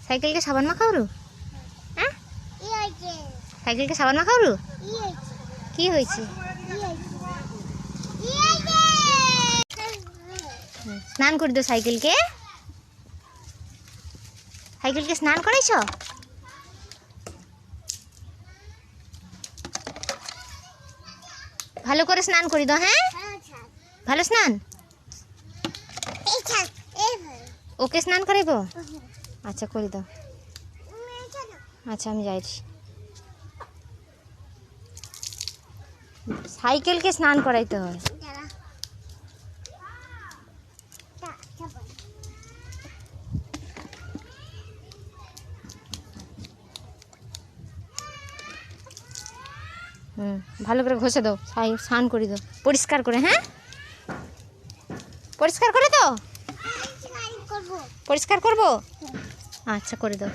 cycle के साबन माखाओ हाँ साइकिल के साबन माखाओ की হয়েছে स्नान कर दो साइकिल के स्नान कराइছো ভালো করে স্নান করি দাও হ্যাঁ ভালো স্নান ওকে স্নান করাইবো আচ্ছা করে দাও আচ্ছা আমি যাইছি সাইকেল কে স্নান করাইতে হয় ভালো করে ঘষে দাও স্নান করে দাও পরিষ্কার করে হ্যাঁ পরিষ্কার করে দাও পরিষ্কার করবো আচ্ছা করে দাও